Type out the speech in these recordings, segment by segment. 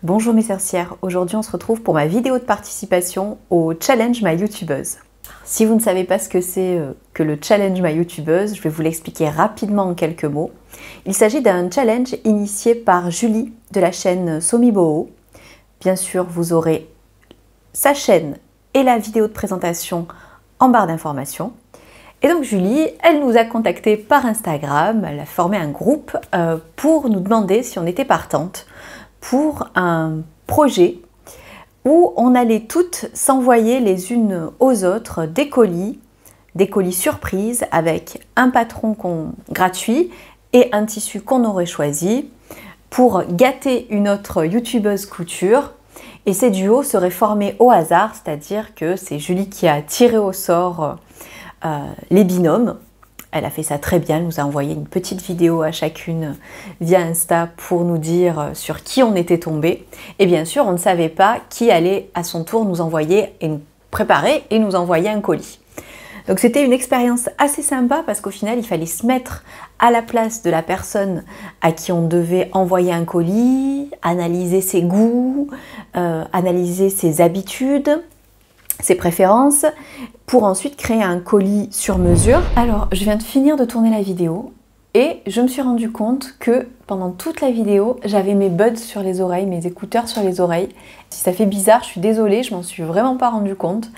Bonjour mes sorcières, aujourd'hui on se retrouve pour ma vidéo de participation au Challenge My YouTubeuse. Si vous ne savez pas ce que c'est que le Challenge My YouTubeuse, je vais vous l'expliquer rapidement en quelques mots. Il s'agit d'un challenge initié par Julie de la chaîne Somiboho. Bien sûr, vous aurez sa chaîne et la vidéo de présentation en barre d'informations. Et donc Julie, elle nous a contactés par Instagram, elle a formé un groupe pour nous demander si on était partante pour un projet où on allait toutes s'envoyer les unes aux autres des colis surprises avec un patron gratuit et un tissu qu'on aurait choisi pour gâter une autre youtubeuse couture. Et ces duos seraient formés au hasard, c'est-à-dire que c'est Julie qui a tiré au sort les binômes. Elle a fait ça très bien, elle nous a envoyé une petite vidéo à chacune via Insta pour nous dire sur qui on était tombé. Et bien sûr, on ne savait pas qui allait à son tour nous envoyer et nous préparer et nous envoyer un colis. Donc c'était une expérience assez sympa parce qu'au final, il fallait se mettre à la place de la personne à qui on devait envoyer un colis, analyser ses goûts, analyser ses habitudes, ses préférences, pour ensuite créer un colis sur mesure. Alors, je viens de finir de tourner la vidéo et je me suis rendu compte que pendant toute la vidéo, j'avais mes buds sur les oreilles, mes écouteurs sur les oreilles. Si ça fait bizarre, je suis désolée, je m'en suis vraiment pas rendu compte.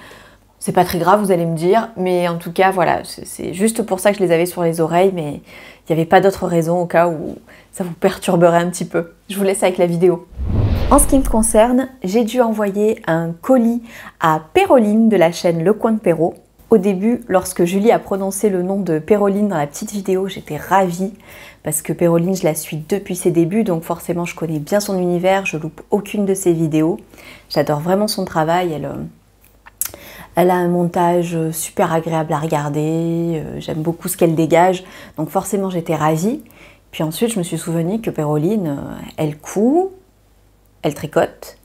C'est pas très grave, vous allez me dire, mais en tout cas, voilà, c'est juste pour ça que je les avais sur les oreilles, mais il n'y avait pas d'autre raison au cas où ça vous perturberait un petit peu. Je vous laisse avec la vidéo. En ce qui me concerne, j'ai dû envoyer un colis à Péroline de la chaîne Le Coin de Péro. Au début, lorsque Julie a prononcé le nom de Péroline dans la petite vidéo, j'étais ravie parce que Péroline, je la suis depuis ses débuts, donc forcément je connais bien son univers, je loupe aucune de ses vidéos. J'adore vraiment son travail, elle a un montage super agréable à regarder, j'aime beaucoup ce qu'elle dégage, donc forcément j'étais ravie. Puis ensuite, je me suis souvenu que Péroline, elle coud, elle tricote,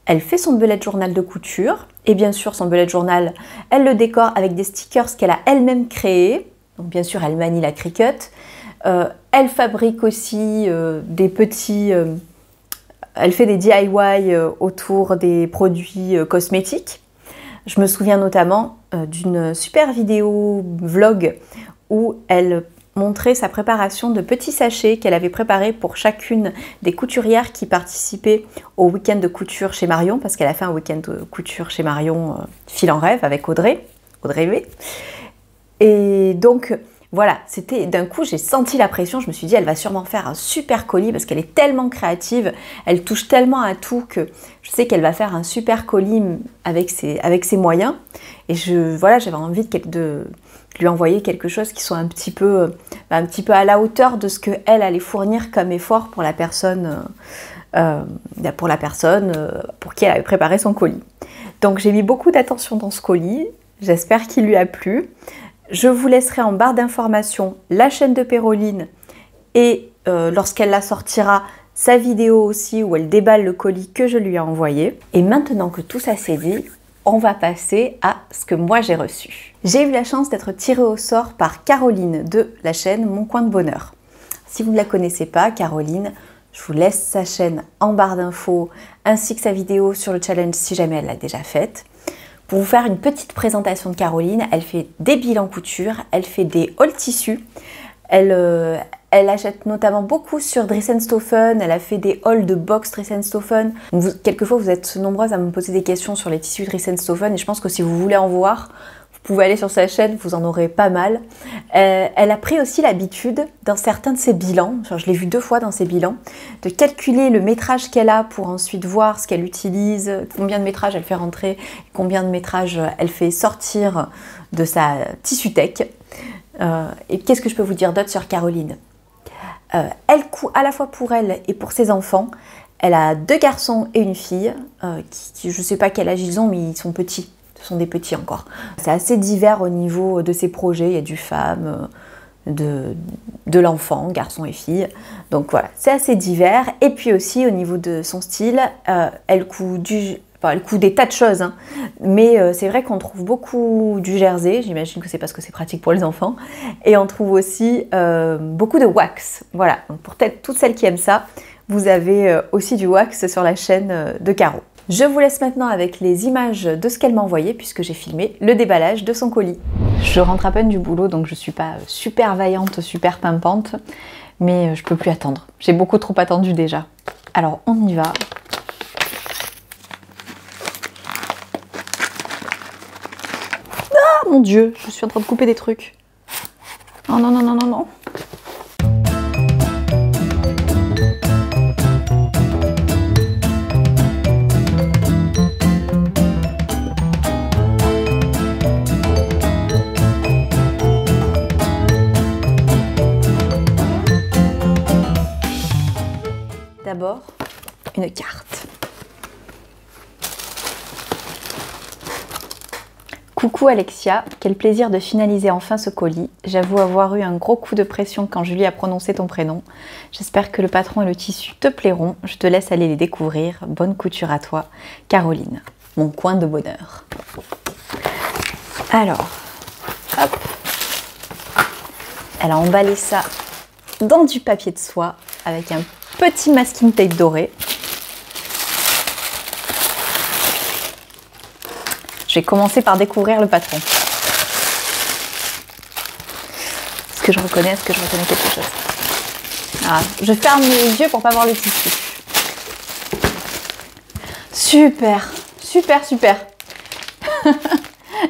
elle fait son bullet journal de couture, et bien sûr son bullet journal, elle le décore avec des stickers qu'elle a elle-même créés, donc bien sûr elle manie la Cricut, elle fabrique aussi des petits, elle fait des DIY autour des produits cosmétiques. Je me souviens notamment d'une super vidéo vlog où elle montrer sa préparation de petits sachets qu'elle avait préparés pour chacune des couturières qui participaient au week-end de couture chez Marion, parce qu'elle a fait un week-end de couture chez Marion Fil en rêve avec Audrey V. Et donc voilà, c'était d'un coup j'ai senti la pression, je me suis dit elle va sûrement faire un super colis parce qu'elle est tellement créative, elle touche tellement à tout que je sais qu'elle va faire un super colis avec ses moyens. Et voilà, j'avais envie de lui envoyer quelque chose qui soit un petit peu à la hauteur de ce qu'elle allait fournir comme effort pour la personne pour qui elle avait préparé son colis. Donc j'ai mis beaucoup d'attention dans ce colis, j'espère qu'il lui a plu. Je vous laisserai en barre d'informations la chaîne de Péroline et lorsqu'elle la sortira, sa vidéo aussi où elle déballe le colis que je lui ai envoyé. Et maintenant que tout ça s'est dit, on va passer à ce que moi j'ai reçu. J'ai eu la chance d'être tirée au sort par Caroline de la chaîne Mon Coin de Bonheur. Si vous ne la connaissez pas, Caroline, je vous laisse sa chaîne en barre d'infos ainsi que sa vidéo sur le challenge si jamais elle l'a déjà faite. Pour vous faire une petite présentation de Caroline, elle fait des bilans couture, elle fait des hauls tissus, elle achète notamment beaucoup sur Dressenstoffen, elle a fait des hauls de box Dressenstoffen. Quelquefois, vous êtes nombreuses à me poser des questions sur les tissus Dressenstoffen et je pense que si vous voulez en voir, vous pouvez aller sur sa chaîne, vous en aurez pas mal. Elle a pris aussi l'habitude, dans certains de ses bilans, je l'ai vu 2 fois dans ses bilans, de calculer le métrage qu'elle a pour ensuite voir ce qu'elle utilise, combien de métrage elle fait rentrer, combien de métrage elle fait sortir de sa Tissutech. Et qu'est-ce que je peux vous dire d'autre sur Caroline ? Elle coud à la fois pour elle et pour ses enfants. Elle a 2 garçons et une fille, je ne sais pas quel âge ils ont, mais ils sont petits. Ce sont des petits encore. C'est assez divers au niveau de ses projets. Il y a du femme, de l'enfant, garçon et fille. Donc voilà, c'est assez divers. Et puis aussi au niveau de son style, elle coud des tas de choses. Hein. Mais c'est vrai qu'on trouve beaucoup du jersey. J'imagine que c'est parce que c'est pratique pour les enfants. Et on trouve aussi beaucoup de wax. Voilà, donc pour toutes celles qui aiment ça, vous avez aussi du wax sur la chaîne de Caro. Je vous laisse maintenant avec les images de ce qu'elle m'a envoyé puisque j'ai filmé le déballage de son colis. Je rentre à peine du boulot donc je suis pas super vaillante, super pimpante, mais je peux plus attendre. J'ai beaucoup trop attendu déjà. Alors on y va. Ah mon Dieu, je suis en train de couper des trucs. Oh non, non, non, non, non. D'abord, une carte. Coucou Alexia, quel plaisir de finaliser enfin ce colis. J'avoue avoir eu un gros coup de pression quand Julie a prononcé ton prénom. J'espère que le patron et le tissu te plairont. Je te laisse aller les découvrir. Bonne couture à toi, Caroline. Mon coin de bonheur. Alors, hop. Elle a emballé ça dans du papier de soie avec un petit masking tape doré. Je vais commencer par découvrir le patron. Est-ce que je reconnais quelque chose? Ah, je ferme les yeux pour pas voir le tissu. Super, super, super.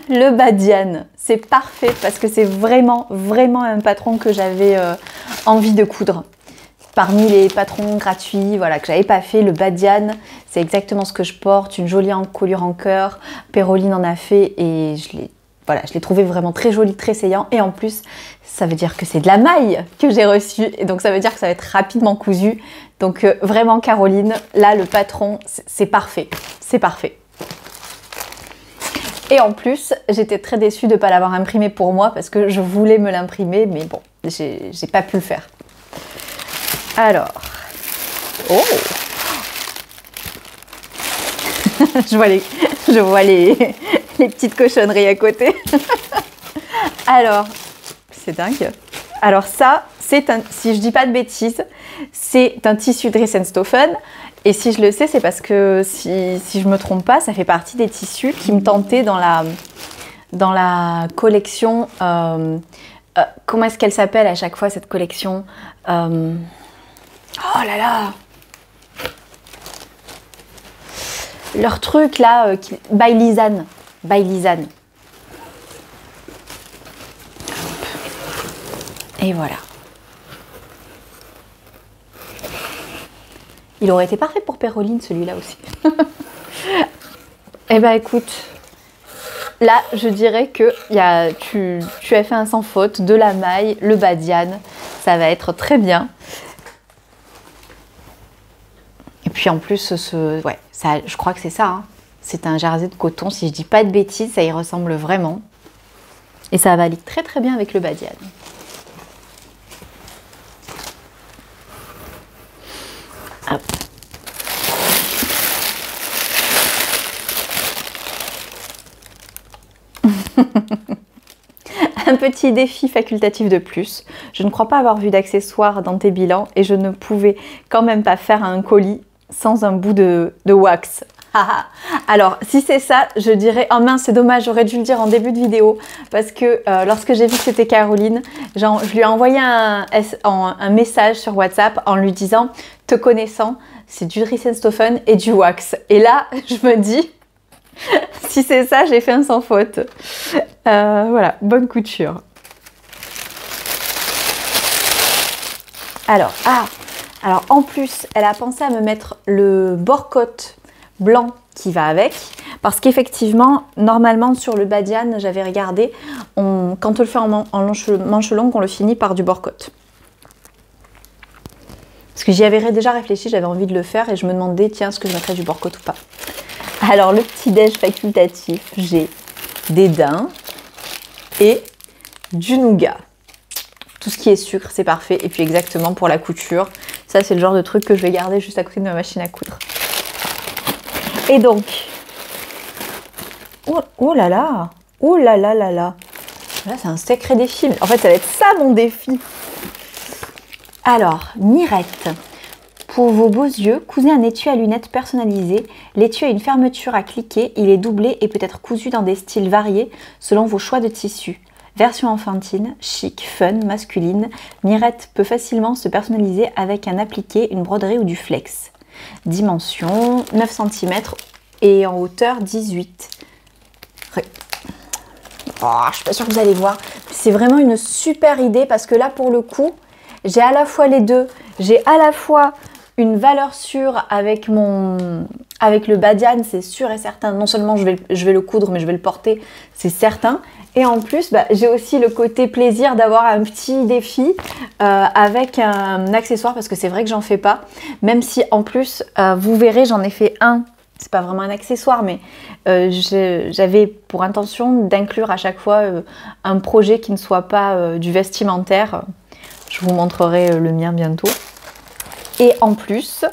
Le badiane, c'est parfait parce que c'est vraiment, vraiment un patron que j'avais envie de coudre. Parmi les patrons gratuits, voilà, que j'avais pas fait, le badiane, c'est exactement ce que je porte, une jolie encolure en cœur. Péroline en a fait et je l'ai trouvé vraiment très joli, très saillant. Et en plus, ça veut dire que c'est de la maille que j'ai reçue et donc ça veut dire que ça va être rapidement cousu. Donc vraiment Caroline, là le patron, c'est parfait, c'est parfait. Et en plus, j'étais très déçue de ne pas l'avoir imprimé pour moi parce que je voulais me l'imprimer, mais bon, j'ai pas pu le faire. Alors, oh, je vois les petites cochonneries à côté. Alors, c'est dingue. Alors ça, c'est un, si je dis pas de bêtises, c'est un tissu Dries & Stophen. Et si je le sais, c'est parce que si je me trompe pas, ça fait partie des tissus qui me tentaient dans la collection. Comment est-ce qu'elle s'appelle à chaque fois cette collection? Oh là là! Leur truc là, by Lisanne. By Lisanne. Et voilà. Il aurait été parfait pour Péroline celui-là aussi. Eh ben écoute, là je dirais que tu as fait un sans faute, de la maille, le badiane, ça va être très bien. Et puis en plus, ouais, ça, je crois que c'est ça, hein. C'est un jersey de coton, si je dis pas de bêtises, ça y ressemble vraiment. Et ça va aller très très bien avec le badiane. Hop. Un petit défi facultatif de plus. Je ne crois pas avoir vu d'accessoires dans tes bilans et je ne pouvais quand même pas faire un colis sans un bout de wax. Alors, si c'est ça, je dirais, oh mince, c'est dommage, j'aurais dû le dire en début de vidéo parce que lorsque j'ai vu que c'était Caroline, je lui ai envoyé un message sur WhatsApp en lui disant, te connaissant, c'est du Dries & Stophen et du wax. Et là, je me dis, si c'est ça, j'ai fait un sans faute. Voilà, bonne couture. Alors, alors en plus, elle a pensé à me mettre le bord-côte blanc qui va avec, parce qu'effectivement, normalement sur le badiane, j'avais regardé, quand on le fait en manche longue, on le finit par du bord-côte. Parce que j'y avais déjà réfléchi, j'avais envie de le faire et je me demandais, tiens, est-ce que je mettrais du bord-côte ou pas. Alors, le petit-déj facultatif, j'ai des daim et du nougat. Tout ce qui est sucre, c'est parfait. Et puis exactement pour la couture, ça c'est le genre de truc que je vais garder juste à côté de ma machine à coudre. Et donc, oh là là, oh là là là là. Là, c'est un sacré défi. En fait, ça va être ça mon défi. Alors, mirette. Pour vos beaux yeux, cousez un étui à lunettes personnalisé. L'étui a une fermeture à cliquer, il est doublé et peut être cousu dans des styles variés selon vos choix de tissu. Version enfantine, chic, fun, masculine, Mirette peut facilement se personnaliser avec un appliqué, une broderie ou du flex. Dimension 9 cm et en hauteur 18. Oh, je suis pas sûre que vous allez voir. C'est vraiment une super idée parce que là, pour le coup, j'ai à la fois les deux. J'ai à la fois une valeur sûre avec le badiane, c'est sûr et certain. Non seulement je vais le coudre, mais je vais le porter, c'est certain. Et en plus, j'ai aussi le côté plaisir d'avoir un petit défi avec un accessoire parce que c'est vrai que j'en fais pas. Même si en plus, vous verrez, j'en ai fait un. C'est pas vraiment un accessoire, mais j'avais pour intention d'inclure à chaque fois un projet qui ne soit pas du vestimentaire. Je vous montrerai le mien bientôt. Et en plus,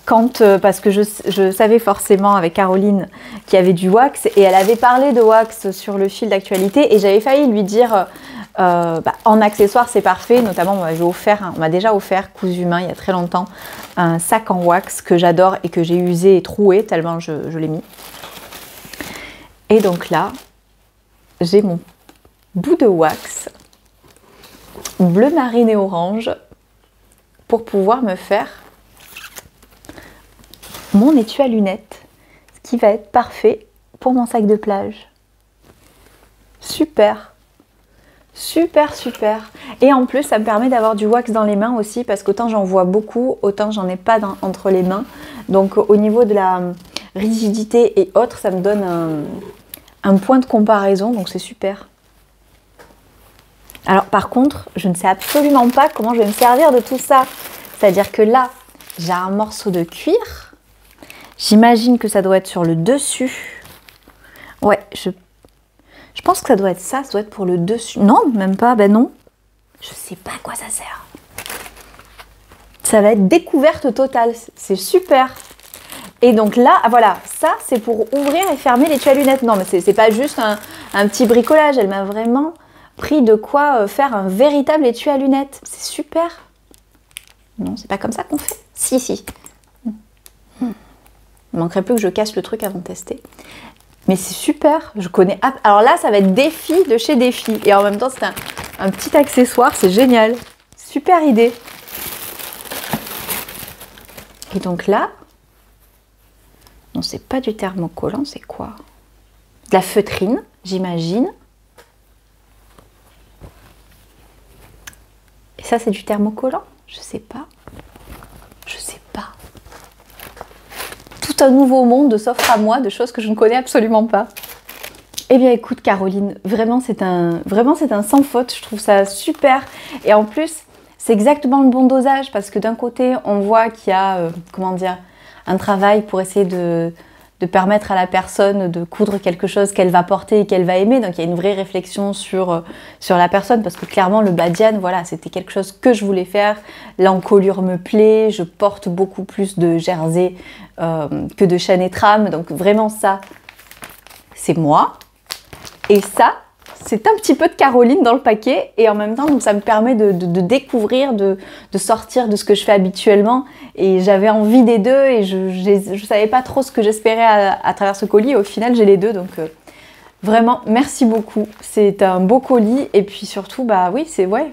parce que je savais forcément avec Caroline qu'il y avait du wax et elle avait parlé de wax sur le fil d'actualité et j'avais failli lui dire en accessoire c'est parfait, notamment on m'a déjà offert cousu main il y a très longtemps un sac en wax que j'adore et que j'ai usé et troué tellement je l'ai mis. Et donc là, j'ai mon bout de wax bleu marine et orange pour pouvoir me faire mon étui à lunettes, ce qui va être parfait pour mon sac de plage. Super, super, super. Et en plus, ça me permet d'avoir du wax dans les mains aussi, parce qu'autant j'en vois beaucoup, autant j'en ai pas entre les mains. Donc au niveau de la rigidité et autres, ça me donne un point de comparaison, donc c'est super. Alors par contre, je ne sais absolument pas comment je vais me servir de tout ça. C'est-à-dire que là, j'ai un morceau de cuir. J'imagine que ça doit être sur le dessus. Ouais, je pense que ça doit être ça doit être pour le dessus. Non, même pas, ben non. Je sais pas à quoi ça sert. Ça va être découverte totale, c'est super. Et donc là, voilà, ça c'est pour ouvrir et fermer l'étui à lunettes. Non, mais c'est pas juste un petit bricolage, elle m'a vraiment pris de quoi faire un véritable étui à lunettes. C'est super. Non, c'est pas comme ça qu'on fait. Si, si. Il manquerait plus que je casse le truc avant de tester. Mais c'est super, je connais... Alors là, ça va être défi de chez Défi. Et en même temps, c'est un petit accessoire, c'est génial. Super idée. Et donc là... Non, c'est pas du thermocollant, c'est quoi? De la feutrine, j'imagine. Et ça, c'est du thermocollant? Je sais pas. Je sais pas. Tout un nouveau monde s'offre à moi de choses que je ne connais absolument pas. Eh bien écoute Caroline, vraiment c'est un sans faute, je trouve ça super. Et en plus, c'est exactement le bon dosage parce que d'un côté, on voit qu'il y a, comment dire, un travail pour essayer de permettre à la personne de coudre quelque chose qu'elle va porter et qu'elle va aimer. Donc il y a une vraie réflexion sur la personne parce que clairement le badiane, voilà, c'était quelque chose que je voulais faire. L'encolure me plaît, je porte beaucoup plus de jersey que de chaîne et trame. Donc vraiment ça, c'est moi. Et ça, c'est un petit peu de Caroline dans le paquet et en même temps, donc ça me permet de découvrir, de sortir de ce que je fais habituellement. Et j'avais envie des deux et je savais pas trop ce que j'espérais à travers ce colis. Au final, j'ai les deux, donc vraiment, merci beaucoup. C'est un beau colis et puis surtout, bah oui,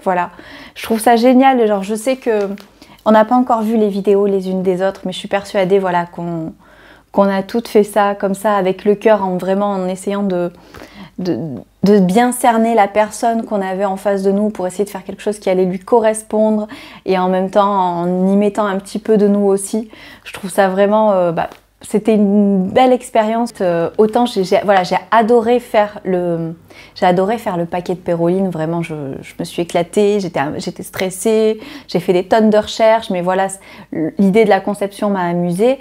voilà. Je trouve ça génial. Genre, je sais que on n'a pas encore vu les vidéos les unes des autres, mais je suis persuadée, voilà, qu'on a toutes fait ça comme ça avec le cœur, en essayant de bien cerner la personne qu'on avait en face de nous pour essayer de faire quelque chose qui allait lui correspondre et en même temps en y mettant un petit peu de nous aussi. Je trouve ça vraiment... c'était une belle expérience. Autant j'ai adoré faire le paquet de Péroline. Vraiment, je me suis éclatée, j'étais stressée, j'ai fait des tonnes de recherches, mais voilà, l'idée de la conception m'a amusée.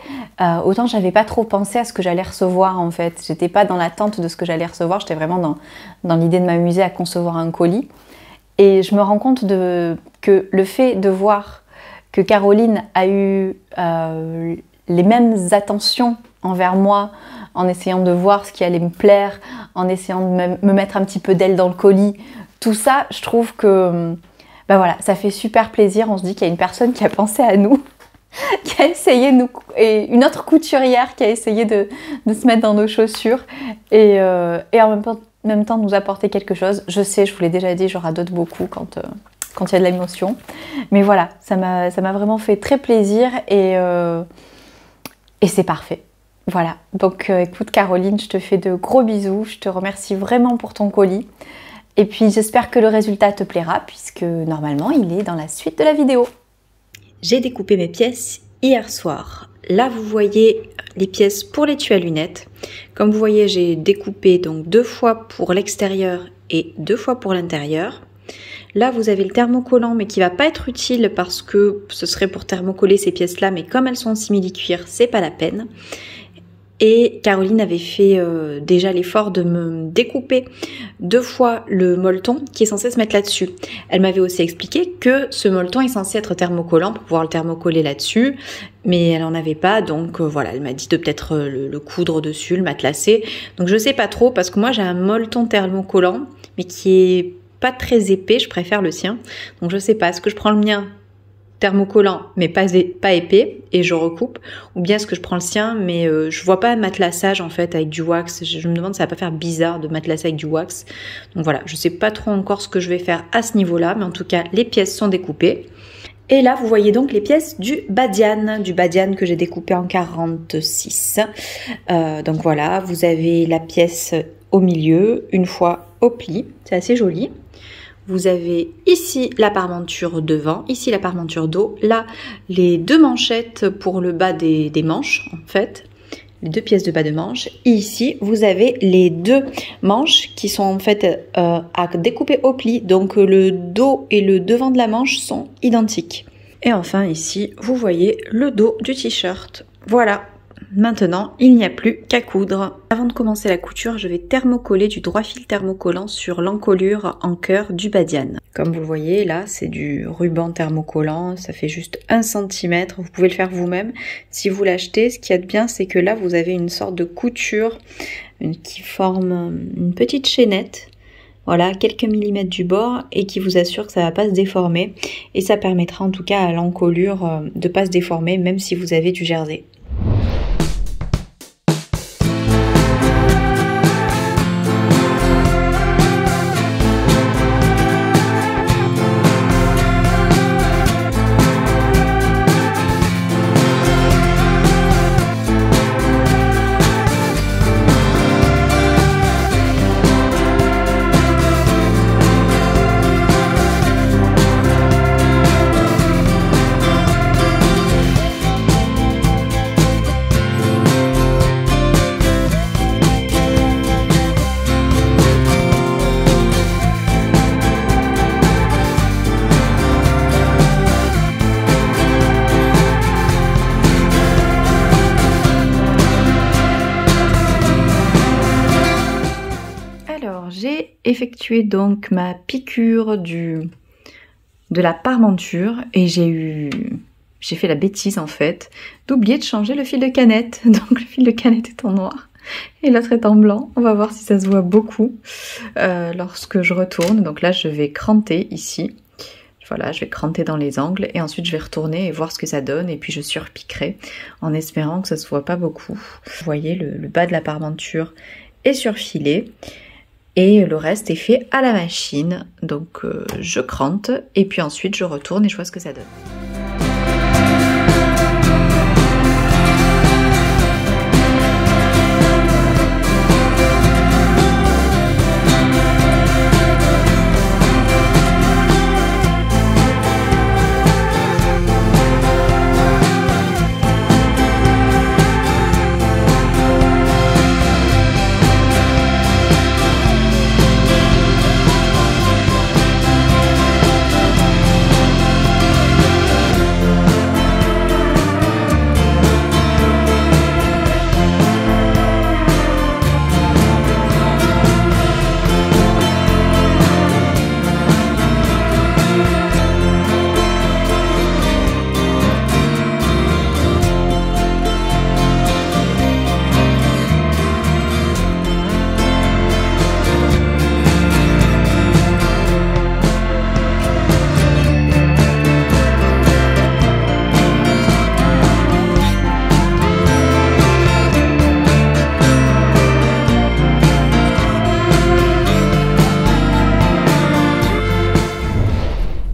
Autant j'avais pas trop pensé à ce que j'allais recevoir en fait. J'étais pas dans l'attente de ce que j'allais recevoir, j'étais vraiment dans l'idée de m'amuser à concevoir un colis. Et je me rends compte que le fait de voir que Caroline a eu... les mêmes attentions envers moi, en essayant de voir ce qui allait me plaire, en essayant de me mettre un petit peu d'elle dans le colis. Tout ça, je trouve que voilà, ça fait super plaisir. On se dit qu'il y a une personne qui a pensé à nous. qui a essayé et une autre couturière qui a essayé de se mettre dans nos chaussures et en même temps nous apporter quelque chose. Je sais, je vous l'ai déjà dit, je radote beaucoup quand il y a de l'émotion. Mais voilà, ça m'a vraiment fait très plaisir et c'est parfait. Voilà, donc écoute Caroline, je te fais de gros bisous, je te remercie vraiment pour ton colis. Et puis j'espère que le résultat te plaira puisque normalement il est dans la suite de la vidéo. J'ai découpé mes pièces hier soir. Là vous voyez les pièces pour l'étui à lunettes. Comme vous voyez j'ai découpé donc 2 fois pour l'extérieur et 2 fois pour l'intérieur. Là vous avez le thermocollant mais qui va pas être utile parce que ce serait pour thermocoller ces pièces là mais comme elles sont en simili-cuir c'est pas la peine. Et Caroline avait fait déjà l'effort de me découper 2 fois le molleton qui est censé se mettre là-dessus. Elle m'avait aussi expliqué que ce molleton est censé être thermocollant pour pouvoir le thermocoller là-dessus, mais elle en avait pas, donc voilà, elle m'a dit de peut-être le coudre dessus, le matelassé. Donc je sais pas trop parce que moi j'ai un molleton thermocollant, mais qui est pas très épais, je préfère le sien. Donc je sais pas, est-ce que je prends le mien thermocollant mais pas épais et je recoupe, ou bien est-ce que je prends le sien mais je vois pas un matelassage en fait avec du wax. Je me demande si ça va pas faire bizarre de matelassage avec du wax. Donc voilà, je sais pas trop encore ce que je vais faire à ce niveau là, mais en tout cas les pièces sont découpées. Et là vous voyez donc les pièces du badiane que j'ai découpé en 46. Donc voilà, vous avez la pièce au milieu, une fois au pli, c'est assez joli. Vous avez ici la parmenture devant, ici la parmenture dos, là les 2 manchettes pour le bas des manches en fait, les 2 pièces de bas de manche. Et ici vous avez les 2 manches qui sont en fait à découper au pli, donc le dos et le devant de la manche sont identiques. Et enfin ici vous voyez le dos du t-shirt. Voilà. Maintenant, il n'y a plus qu'à coudre. Avant de commencer la couture, je vais thermocoller du droit fil thermocollant sur l'encolure en cœur du badiane. Comme vous le voyez, là, c'est du ruban thermocollant, ça fait juste 1 cm. Vous pouvez le faire vous-même. Si vous l'achetez, ce qu'il y a de bien, c'est que là, vous avez une sorte de couture qui forme une petite chaînette. Voilà, quelques millimètres du bord et qui vous assure que ça ne va pas se déformer. Et ça permettra en tout cas à l'encolure de ne pas se déformer, même si vous avez du jersey. J'ai effectué donc ma piqûre de la parmenture et j'ai fait la bêtise en fait d'oublier de changer le fil de canette. Donc le fil de canette est en noir et l'autre est en blanc. On va voir si ça se voit beaucoup lorsque je retourne. Donc là je vais cranter ici. Voilà, je vais cranter dans les angles et ensuite je vais retourner et voir ce que ça donne et puis je surpiquerai en espérant que ça se voit pas beaucoup. Vous voyez, le bas de la parmenture est surfilé. Et le reste est fait à la machine, donc je crante et puis ensuite je retourne et je vois ce que ça donne.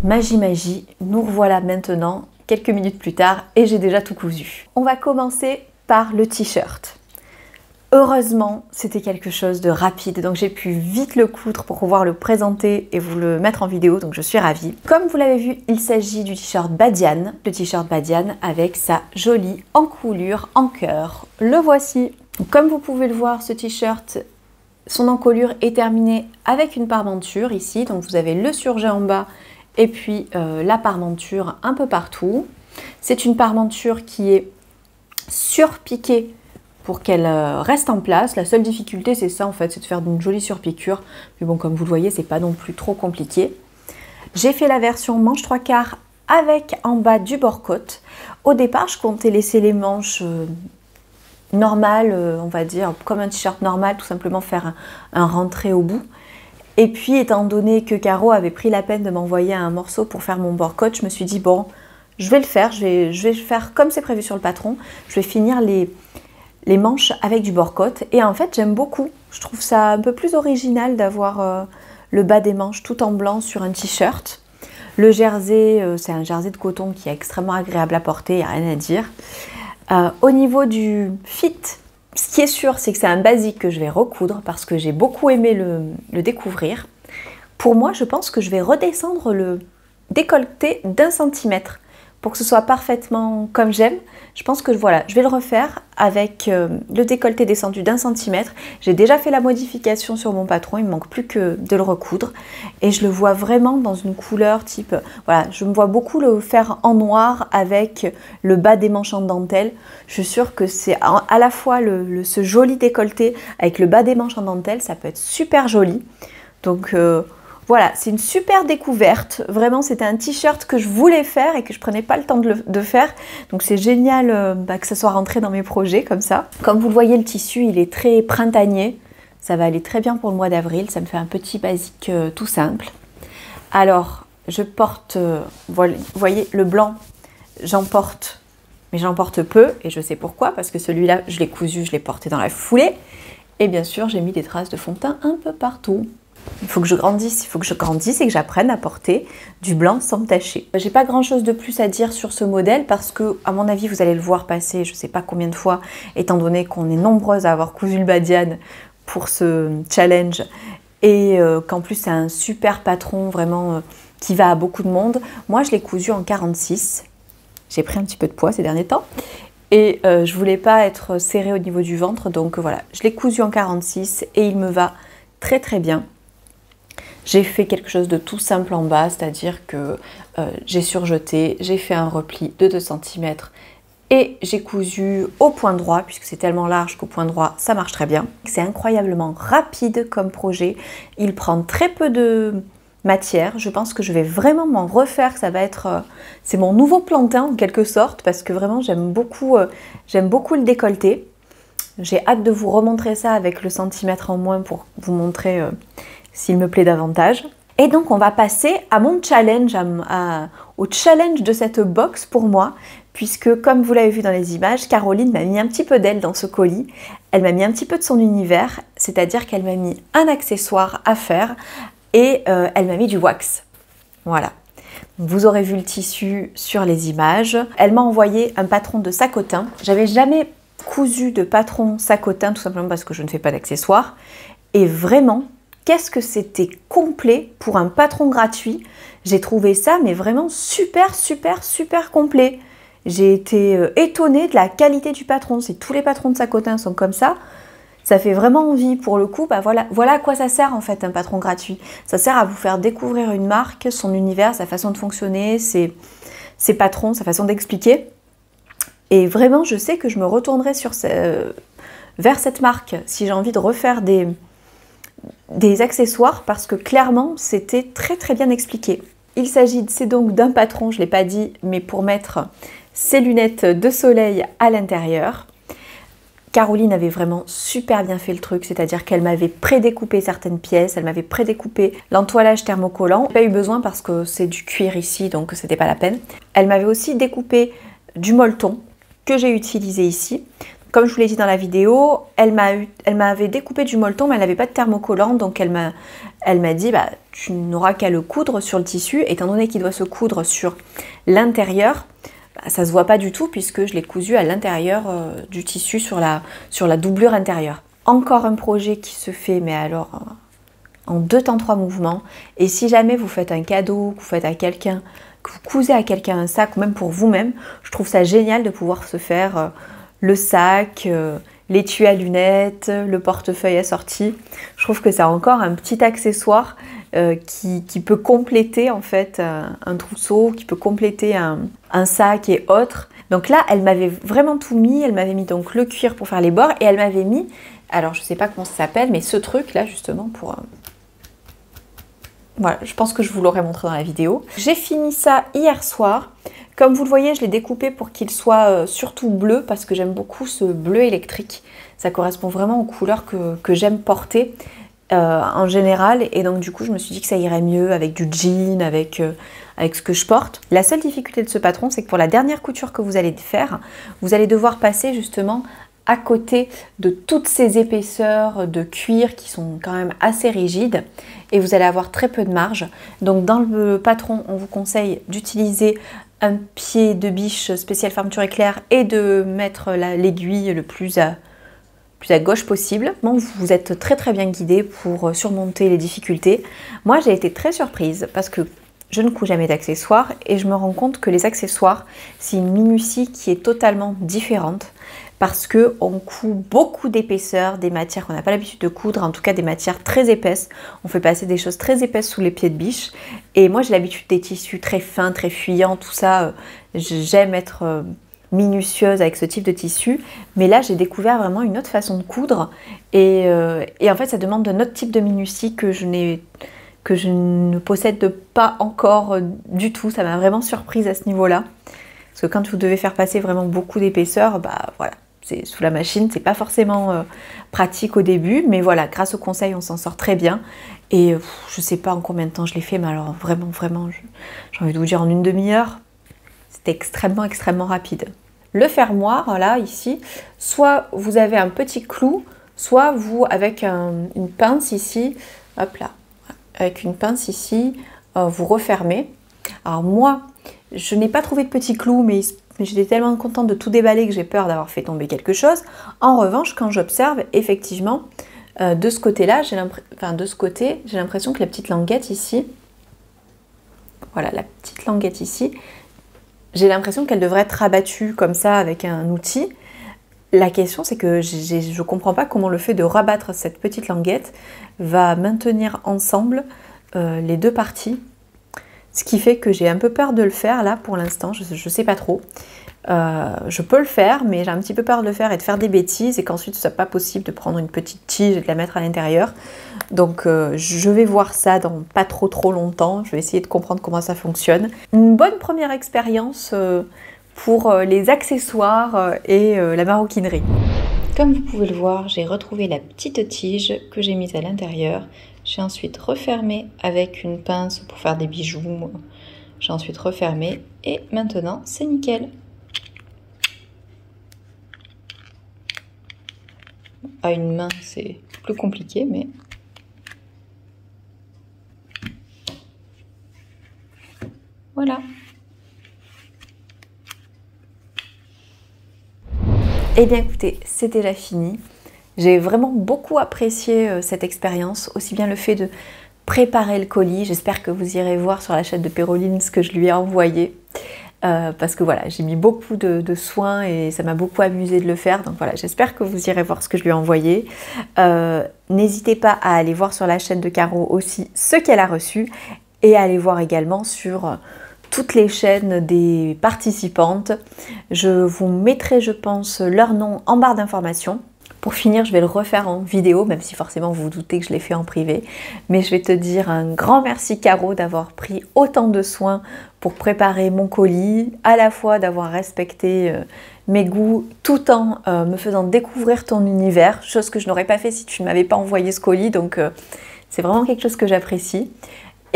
Magie, nous revoilà maintenant quelques minutes plus tard et j'ai déjà tout cousu. On va commencer par le t-shirt. Heureusement, c'était quelque chose de rapide, donc j'ai pu vite le coudre pour pouvoir le présenter et vous le mettre en vidéo, donc je suis ravie. Comme vous l'avez vu, il s'agit du t-shirt Badiane, le t-shirt Badiane avec sa jolie encoulure en cœur. Le voici. Comme vous pouvez le voir, ce t-shirt, son encolure est terminée avec une parmenture ici, donc vous avez le surjet en bas et puis la parmenture un peu partout. C'est une parmenture qui est surpiquée pour qu'elle reste en place. La seule difficulté, c'est ça en fait, c'est de faire une jolie surpiqûre. Mais bon, comme vous le voyez, c'est pas non plus trop compliqué. J'ai fait la version manche 3/4 avec en bas du bord-côte. Au départ, je comptais laisser les manches normales, on va dire, comme un t-shirt normal, tout simplement faire un rentré au bout. Et puis, étant donné que Caro avait pris la peine de m'envoyer un morceau pour faire mon bord-côte, je me suis dit, bon, je vais le faire, je vais faire comme c'est prévu sur le patron. Je vais finir les manches avec du bord-côte et en fait j'aime beaucoup. Je trouve ça un peu plus original d'avoir le bas des manches tout en blanc sur un t-shirt. Le jersey, c'est un jersey de coton qui est extrêmement agréable à porter, il n'y a rien à dire. Au niveau du fit, ce qui est sûr c'est que c'est un basique que je vais recoudre parce que j'ai beaucoup aimé le découvrir. Pour moi, je pense que je vais redescendre le décolleté d'1 centimètre. Pour que ce soit parfaitement comme j'aime, je pense que voilà, je vais le refaire avec le décolleté descendu d'1 centimètre. J'ai déjà fait la modification sur mon patron, il ne manque plus que de le recoudre. Et je le vois vraiment dans une couleur type, voilà, je me vois beaucoup le faire en noir avec le bas des manches en dentelle. Je suis sûre que c'est à la fois ce joli décolleté avec le bas des manches en dentelle, ça peut être super joli. Donc voilà, c'est une super découverte. Vraiment, c'était un t-shirt que je voulais faire et que je prenais pas le temps de faire. Donc c'est génial que ça soit rentré dans mes projets comme ça. Comme vous le voyez, le tissu, il est très printanier. Ça va aller très bien pour le mois d'avril. Ça me fait un petit basique tout simple. Alors, je porte, vous voyez, le blanc, j'en porte, mais j'en porte peu. Et je sais pourquoi, parce que celui-là, je l'ai cousu, je l'ai porté dans la foulée. Et bien sûr, j'ai mis des traces de fond de teint un peu partout. Il faut que je grandisse et que j'apprenne à porter du blanc sans me tacher. J'ai pas grand chose de plus à dire sur ce modèle parce que, à mon avis, vous allez le voir passer je sais pas combien de fois, étant donné qu'on est nombreuses à avoir cousu le Badiane pour ce challenge et qu'en plus c'est un super patron vraiment qui va à beaucoup de monde. Moi, je l'ai cousu en 46. J'ai pris un petit peu de poids ces derniers temps et je voulais pas être serrée au niveau du ventre, donc voilà, je l'ai cousu en 46 et il me va très très bien. J'ai fait quelque chose de tout simple en bas, c'est-à-dire que j'ai surjeté, j'ai fait un repli de 2 cm et j'ai cousu au point droit, puisque c'est tellement large qu'au point droit, ça marche très bien. C'est incroyablement rapide comme projet, il prend très peu de matière. Je pense que je vais vraiment m'en refaire, ça va être... c'est mon nouveau plantain en quelque sorte, parce que vraiment j'aime beaucoup le décolleté. J'ai hâte de vous remontrer ça avec le centimètre en moins pour vous montrer... s'il me plaît davantage. Et donc on va passer à mon challenge, au challenge de cette box pour moi, puisque comme vous l'avez vu dans les images, Caroline m'a mis un petit peu d'elle dans ce colis, elle m'a mis un petit peu de son univers, c'est-à-dire qu'elle m'a mis un accessoire à faire et elle m'a mis du wax. Voilà. Vous aurez vu le tissu sur les images. Elle m'a envoyé un patron de sacotin. J'avais jamais cousu de patron sacotin, tout simplement parce que je ne fais pas d'accessoires. Et vraiment, qu'est-ce que c'était complet pour un patron gratuit. J'ai trouvé ça, mais vraiment super complet. J'ai été étonnée de la qualité du patron. Si tous les patrons de sacotin sont comme ça, ça fait vraiment envie. Pour le coup, bah voilà à quoi ça sert en fait un patron gratuit. Ça sert à vous faire découvrir une marque, son univers, sa façon de fonctionner, ses patrons, sa façon d'expliquer. Et vraiment, je sais que je me retournerai vers cette marque si j'ai envie de refaire des accessoires parce que clairement c'était très bien expliqué. Il s'agit donc d'un patron, je ne l'ai pas dit, mais pour mettre ses lunettes de soleil à l'intérieur. Caroline avait vraiment super bien fait le truc, c'est-à-dire qu'elle m'avait prédécoupé certaines pièces, elle m'avait prédécoupé l'entoilage thermocollant. J'ai pas eu besoin parce que c'est du cuir ici, donc c'était pas la peine. Elle m'avait aussi découpé du molleton que j'ai utilisé ici. comme je vous l'ai dit dans la vidéo, elle m'avait découpé du molleton, mais elle n'avait pas de thermocollant, donc elle m'a dit bah, tu n'auras qu'à le coudre sur le tissu, étant donné qu'il doit se coudre sur l'intérieur, bah, ça se voit pas du tout puisque je l'ai cousu à l'intérieur du tissu sur la doublure intérieure. Encore un projet qui se fait, mais alors en 2 temps 3 mouvements. Et si jamais vous faites un cadeau, que vous faites à quelqu'un, que vous cousez à quelqu'un un sac, ou même pour vous-même, je trouve ça génial de pouvoir se faire le sac, l'étui à lunettes, le portefeuille assorti. Je trouve que c'est encore un petit accessoire qui peut compléter en fait un trousseau, qui peut compléter un sac et autres. Donc là, elle m'avait vraiment tout mis. Elle m'avait mis donc le cuir pour faire les bords et elle m'avait mis, alors je sais pas comment ça s'appelle, mais ce truc là justement pour... Voilà, je pense que je vous l'aurais montré dans la vidéo. J'ai fini ça hier soir. Comme vous le voyez, je l'ai découpé pour qu'il soit surtout bleu parce que j'aime beaucoup ce bleu électrique. Ça correspond vraiment aux couleurs que j'aime porter en général. Et donc du coup, je me suis dit que ça irait mieux avec du jean, avec ce que je porte. La seule difficulté de ce patron, c'est que pour la dernière couture que vous allez faire, vous allez devoir passer justement à côté de toutes ces épaisseurs de cuir qui sont quand même assez rigides et vous allez avoir très peu de marge. Donc dans le patron, on vous conseille d'utiliser un pied de biche spécial fermeture éclair et de mettre l'aiguille le plus à gauche possible. Bon, vous êtes très très bien guidé pour surmonter les difficultés. Moi, j'ai été très surprise parce que je ne couds jamais d'accessoires et je me rends compte que les accessoires, c'est une minutie qui est totalement différente parce qu'on coud beaucoup d'épaisseur, des matières qu'on n'a pas l'habitude de coudre, en tout cas des matières très épaisses. On fait passer des choses très épaisses sous les pieds de biche. Et moi, j'ai l'habitude des tissus très fins, très fuyants, tout ça. J'aime être minutieuse avec ce type de tissu. Mais là, j'ai découvert vraiment une autre façon de coudre. Et en fait, ça demande un autre type de minutie que je ne possède pas encore du tout. Ça m'a vraiment surprise à ce niveau-là. Parce que quand vous devez faire passer vraiment beaucoup d'épaisseur, bah voilà, c'est sous la machine, c'est pas forcément pratique au début, mais voilà, grâce au conseil, on s'en sort très bien. Et je sais pas en combien de temps je l'ai fait, mais alors vraiment, j'ai envie de vous dire en une demi-heure, c'était extrêmement rapide. Le fermoir, là, ici, soit vous avez un petit clou, soit vous, avec une pince ici, hop là, avec une pince ici, vous refermez. Alors moi, je n'ai pas trouvé de petit clou, mais j'étais tellement contente de tout déballer que j'ai peur d'avoir fait tomber quelque chose. En revanche, quand j'observe, effectivement, de ce côté-là, j'ai l'impression que la petite languette ici, voilà, la petite languette ici, j'ai l'impression qu'elle devrait être rabattue comme ça avec un outil. La question, c'est que je ne comprends pas comment le fait de rabattre cette petite languette va maintenir ensemble les deux parties. Ce qui fait que j'ai un peu peur de le faire là pour l'instant, je ne sais pas trop. Je peux le faire, mais j'ai un petit peu peur de le faire et de faire des bêtises et qu'ensuite ce soit pas possible de prendre une petite tige et de la mettre à l'intérieur. Donc je vais voir ça dans pas trop longtemps, je vais essayer de comprendre comment ça fonctionne. Une bonne première expérience pour les accessoires et la maroquinerie. Comme vous pouvez le voir, j'ai retrouvé la petite tige que j'ai mise à l'intérieur. J'ai ensuite refermé avec une pince pour faire des bijoux. J'ai ensuite refermé et maintenant c'est nickel. À une main c'est plus compliqué mais... Voilà. Eh bien écoutez, c'est déjà fini. J'ai vraiment beaucoup apprécié cette expérience, aussi bien le fait de préparer le colis. J'espère que vous irez voir sur la chaîne de Péroline ce que je lui ai envoyé. Parce que voilà, j'ai mis beaucoup de soins et ça m'a beaucoup amusé de le faire. Donc voilà, j'espère que vous irez voir ce que je lui ai envoyé. N'hésitez pas à aller voir sur la chaîne de Caro aussi ce qu'elle a reçu et à aller voir également sur toutes les chaînes des participantes. Je vous mettrai, je pense, leur nom en barre d'informations. Pour finir, je vais le refaire en vidéo, même si forcément vous vous doutez que je l'ai fait en privé. Mais je vais te dire un grand merci Caro d'avoir pris autant de soins pour préparer mon colis, à la fois d'avoir respecté mes goûts tout en me faisant découvrir ton univers, chose que je n'aurais pas fait si tu ne m'avais pas envoyé ce colis, donc c'est vraiment quelque chose que j'apprécie.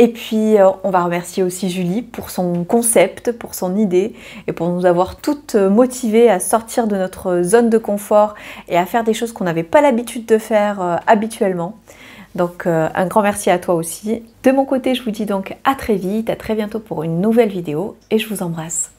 Et puis on va remercier aussi Julie pour son concept, pour son idée et pour nous avoir toutes motivées à sortir de notre zone de confort et à faire des choses qu'on n'avait pas l'habitude de faire habituellement. Donc un grand merci à toi aussi. De mon côté, je vous dis donc à très vite, à très bientôt pour une nouvelle vidéo et je vous embrasse.